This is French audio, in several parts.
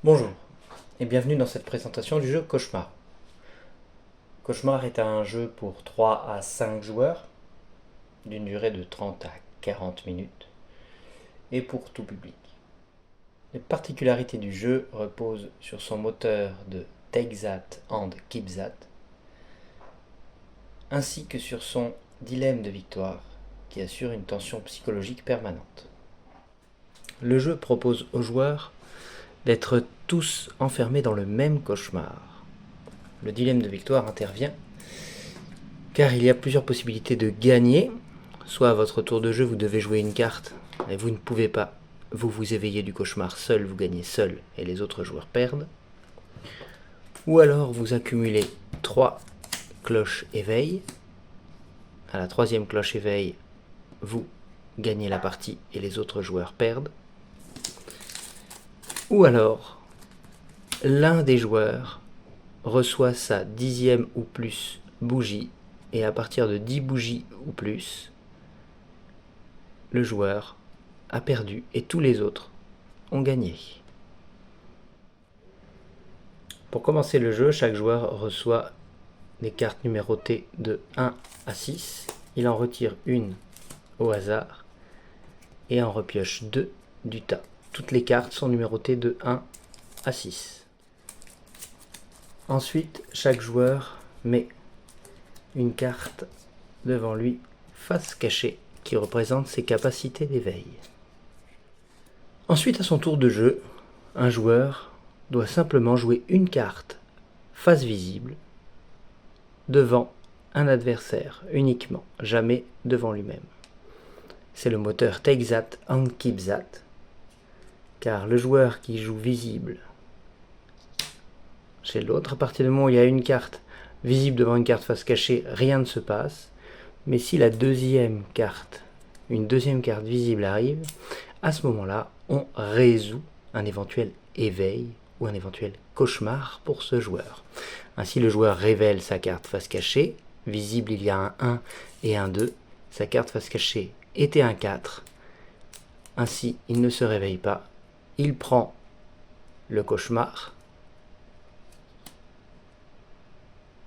Bonjour et bienvenue dans cette présentation du jeu Cauchemar. Cauchemar est un jeu pour 3 à 5 joueurs d'une durée de 30 à 40 minutes et pour tout public. Les particularités du jeu reposent sur son moteur de Take That and Keep That ainsi que sur son dilemme de victoire qui assure une tension psychologique permanente. Le jeu propose aux joueurs d'être tous enfermés dans le même cauchemar. Le dilemme de victoire intervient car il y a plusieurs possibilités de gagner. Soit à votre tour de jeu, vous devez jouer une carte et vous ne pouvez pas vous éveiller du cauchemar seul, vous gagnez seul et les autres joueurs perdent. Ou alors vous accumulez 3 cloches éveil. À la 3e cloche éveil, vous gagnez la partie et les autres joueurs perdent. Ou alors, l'un des joueurs reçoit sa 10e ou plus bougie, et à partir de 10 bougies ou plus, le joueur a perdu et tous les autres ont gagné. Pour commencer le jeu, chaque joueur reçoit des cartes numérotées de 1 à 6. Il en retire une au hasard et en repioche 2 du tas. Toutes les cartes sont numérotées de 1 à 6. Ensuite, chaque joueur met une carte devant lui face cachée qui représente ses capacités d'éveil. Ensuite, à son tour de jeu, un joueur doit simplement jouer une carte face visible devant un adversaire uniquement, jamais devant lui-même. C'est le moteur Take That and Keep That, car le joueur qui joue visible chez l'autre, à partir du moment où il y a une carte visible devant une carte face cachée, rien ne se passe. Mais si la deuxième carte, une deuxième carte visible arrive, à ce moment-là, on résout un éventuel éveil ou un éventuel cauchemar pour ce joueur. Ainsi, le joueur révèle sa carte face cachée. Visible, il y a un 1 et un 2. Sa carte face cachée était un 4. Ainsi, il ne se réveille pas. Il prend le cauchemar.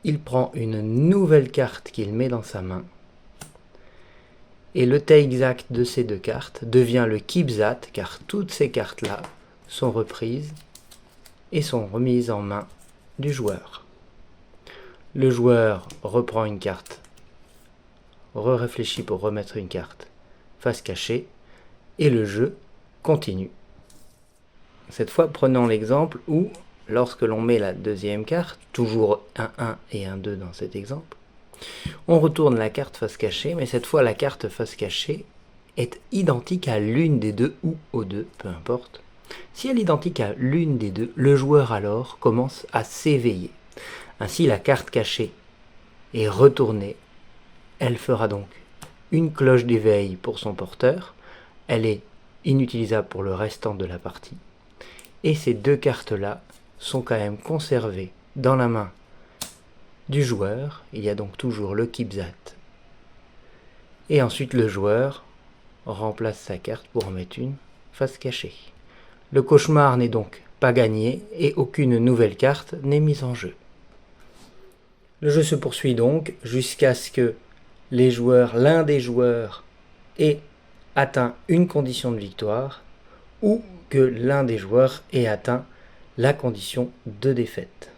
Il prend une nouvelle carte qu'il met dans sa main. Et le take that de ces deux cartes devient le keep that, car toutes ces cartes-là sont reprises et sont remises en main du joueur. Le joueur reprend une carte, réfléchit pour remettre une carte face cachée, et le jeu continue. Cette fois, prenons l'exemple où, lorsque l'on met la deuxième carte, toujours un 1 et un 2 dans cet exemple, on retourne la carte face cachée, mais cette fois la carte face cachée est identique à l'une des deux ou aux deux, peu importe. Si elle est identique à l'une des deux, le joueur alors commence à s'éveiller. Ainsi la carte cachée est retournée. Elle fera donc une cloche d'éveil pour son porteur. Elle est inutilisable pour le restant de la partie. Et ces deux cartes-là sont quand même conservées dans la main du joueur. Il y a donc toujours le keep that. Et ensuite le joueur remplace sa carte pour en mettre une face cachée. Le cauchemar n'est donc pas gagné et aucune nouvelle carte n'est mise en jeu. Le jeu se poursuit donc jusqu'à ce que l'un des joueurs ait atteint une condition de victoire ou que l'un des joueurs ait atteint la condition de défaite.